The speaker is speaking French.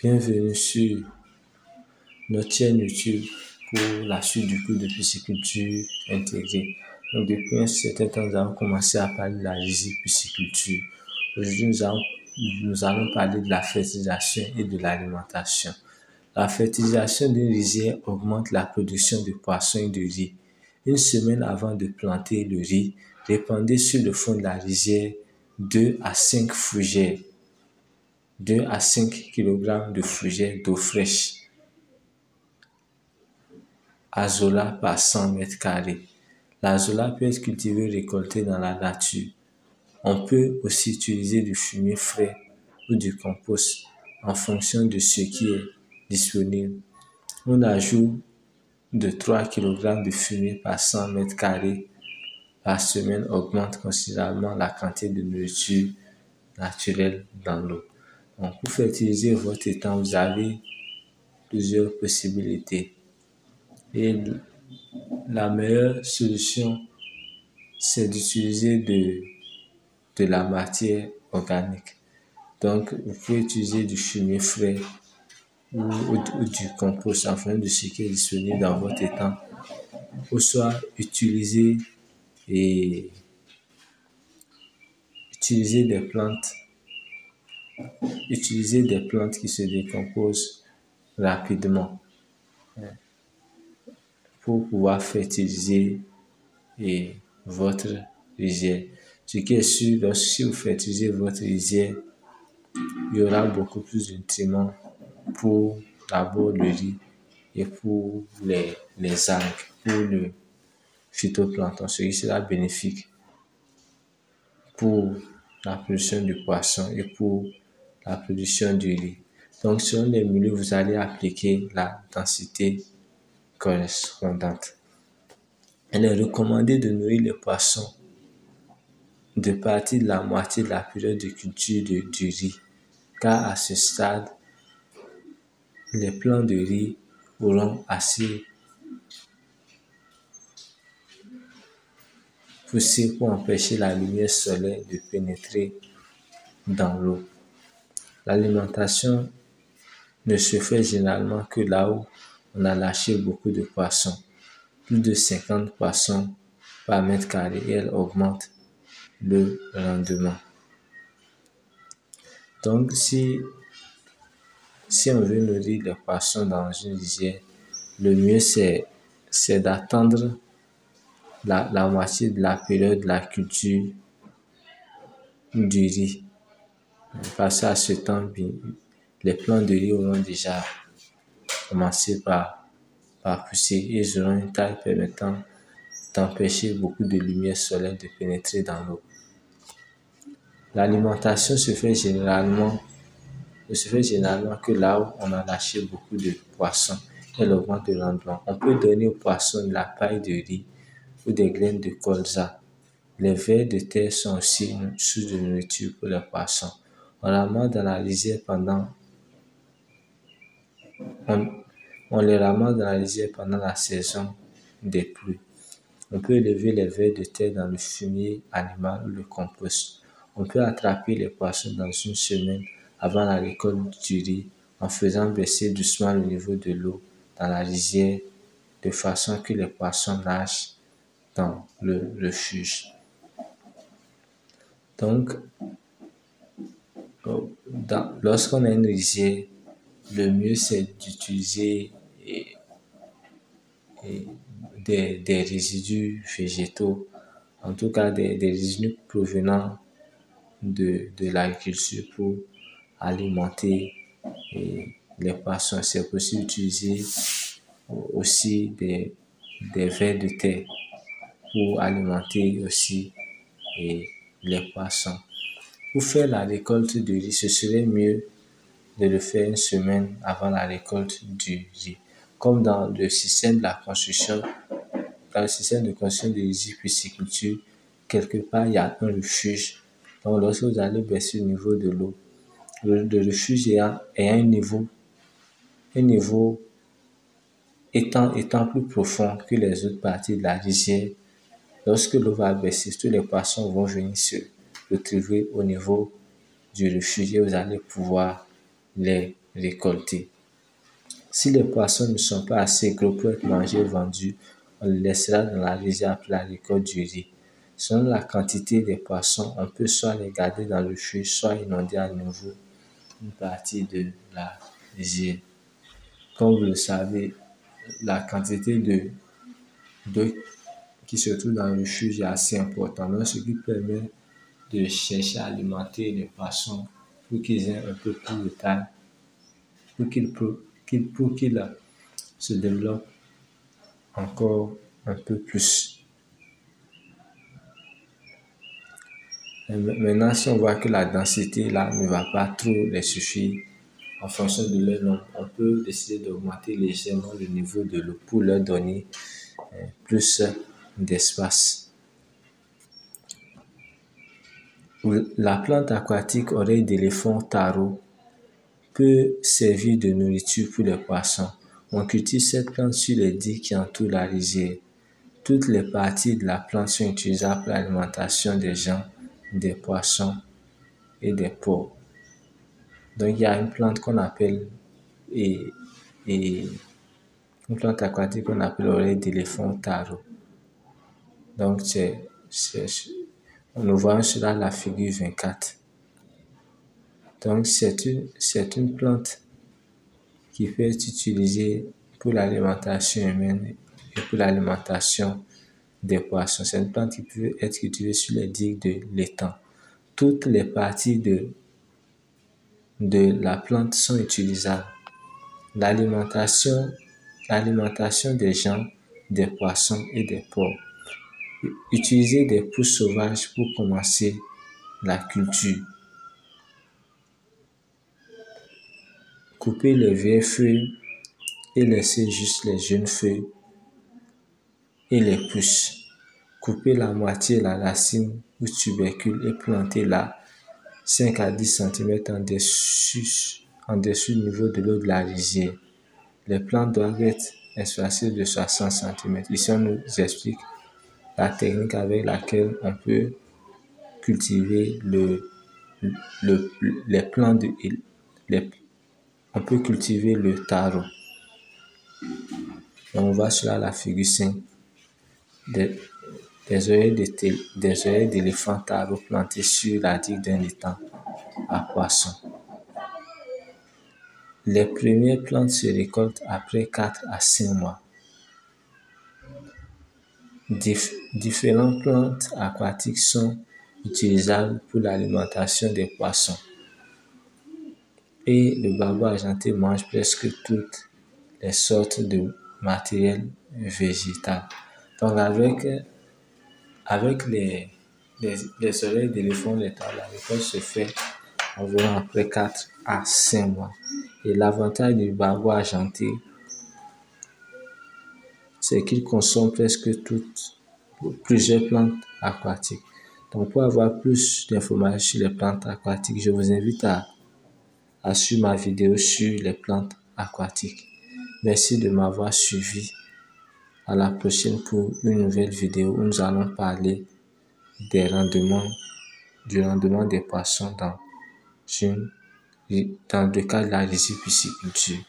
Bienvenue sur notre chaîne YouTube pour la suite du cours de pisciculture intégrée. Donc depuis un certain temps, nous avons commencé à parler de la riziculture. Aujourd'hui, nous allons parler de la fertilisation et de l'alimentation. La fertilisation d'une rizière augmente la production de poissons et de riz. Une semaine avant de planter le riz, répandez sur le fond de la rizière 2 à 5 fougères. 2 à 5 kg de fougères d'eau fraîche, azola par 100 m². L'azola peut être cultivé et récolté dans la nature. On peut aussi utiliser du fumier frais ou du compost en fonction de ce qui est disponible. On ajoute de 3 kg de fumier par 100 m² par semaine augmente considérablement la quantité de nourriture naturelle dans l'eau. Donc, pour fertiliser votre étang, vous avez plusieurs possibilités. Et la meilleure solution, c'est d'utiliser de la matière organique. Donc, vous pouvez utiliser du fumier frais ou du compost en fonction de ce qui est disponible dans votre étang. Ou soit utiliser des plantes qui se décomposent rapidement pour pouvoir fertiliser votre rizière. Ce qui est sûr, si vous fertilisez votre rizière, il y aura beaucoup plus de nutriments pour d'abord le riz et pour les algues, pour le phytoplancton, ce qui sera bénéfique pour la production du poisson et pour la production du riz. Donc, selon les milieux, vous allez appliquer la densité correspondante. Il est recommandé de nourrir les poissons de partir de la moitié de la période de culture du riz, car à ce stade, les plants de riz auront assez poussé pour empêcher la lumière solaire de pénétrer dans l'eau. L'alimentation ne se fait généralement que là où on a lâché beaucoup de poissons, plus de 50 poissons par mètre carré, et elle augmente le rendement. Donc, si on veut nourrir les poissons dans une rizière, le mieux c'est d'attendre la moitié de la période de la culture du riz. Parce qu'à ce temps, les plants de riz auront déjà commencé par pousser et ils auront une taille permettant d'empêcher beaucoup de lumière solaire de pénétrer dans l'eau. L'alimentation se fait généralement que là où on a lâché beaucoup de poissons, elle augmente le rendement. On peut donner aux poissons de la paille de riz ou des graines de colza. Les vers de terre sont aussi une source de nourriture pour les poissons. On les ramasse dans la rizière pendant la saison des pluies. On peut élever les vers de terre dans le fumier animal ou le compost. On peut attraper les poissons dans une semaine avant la récolte du riz en faisant baisser doucement le niveau de l'eau dans la rizière de façon que les poissons nagent dans le refuge. Donc, lorsqu'on a une rizière, le mieux c'est d'utiliser des résidus végétaux, en tout cas des résidus provenant de l'agriculture pour alimenter les poissons. C'est possible d'utiliser aussi des vers de terre pour alimenter aussi les poissons. Pour faire la récolte du riz, ce serait mieux de le faire une semaine avant la récolte du riz. Comme dans le système de construction de riziculture, quelque part il y a un refuge. Donc lorsque vous allez baisser le niveau de l'eau, le refuge ayant un niveau étant plus profond que les autres parties de la rizière, lorsque l'eau va baisser, tous les poissons vont venir se retrouver au niveau du refuge et vous allez pouvoir les récoltés. Si les poissons ne sont pas assez gros pour être mangés et vendus, on les laissera dans la rizière après la récolte du riz. Selon la quantité des poissons, on peut soit les garder dans le feu, soit inonder à nouveau une partie de la rizière. Comme vous le savez, la quantité d'eau qui se trouve dans le refuge est assez importante, donc ce qui permet de chercher à alimenter les poissons pour qu'ils aient un peu plus de taille, pour qu'ils se développent encore un peu plus. Et maintenant, si on voit que la densité là ne va pas trop les suffire, en fonction de leur nombre, on peut décider d'augmenter légèrement le niveau de l'eau pour leur donner plus d'espace. La plante aquatique oreille d'éléphant taro peut servir de nourriture pour les poissons. On cultive cette plante sur les digues qui entourent la rizière. Toutes les parties de la plante sont utilisables pour l'alimentation des gens, des poissons et des porcs. Donc il y a une plante qu'on appelle une plante aquatique qu'on appelle oreille d'éléphant taro. Donc on le voit sur la figure 24. Donc c'est une plante qui peut être utilisée pour l'alimentation humaine et pour l'alimentation des poissons. C'est une plante qui peut être cultivée sur les digues de l'étang. Toutes les parties de la plante sont utilisables. L'alimentation des gens, des poissons et des porcs. Utiliser des pousses sauvages pour commencer la culture. Couper les vieilles feuilles et laisser juste les jeunes feuilles et les pousses. Couper la moitié de la racine ou tubercule et planter là 5 à 10 cm en dessous du niveau de l'eau de la rizière. Les plantes doivent être espacées de 60 cm. Ici, on nous explique la technique avec laquelle on peut cultiver on peut cultiver le taro. Donc, on voit sur la figure 5 des oreilles d'éléphant taro plantées sur la digue d'un étang à poissons. Les premières plantes se récoltent après 4 à 5 mois. Différentes plantes aquatiques sont utilisables pour l'alimentation des poissons. Et le barbeau argenté mange presque toutes les sortes de matériel végétal. Donc avec les oreilles d'éléphant, la récolte se fait environ après 4 à 5 mois. Et l'avantage du barbeau argenté, c'est qu'il consomme presque plusieurs plantes aquatiques. Donc pour avoir plus d'informations sur les plantes aquatiques, je vous invite à suivre ma vidéo sur les plantes aquatiques. Merci de m'avoir suivi. À la prochaine pour une nouvelle vidéo où nous allons parler du rendement des poissons dans le cas de la riziculture.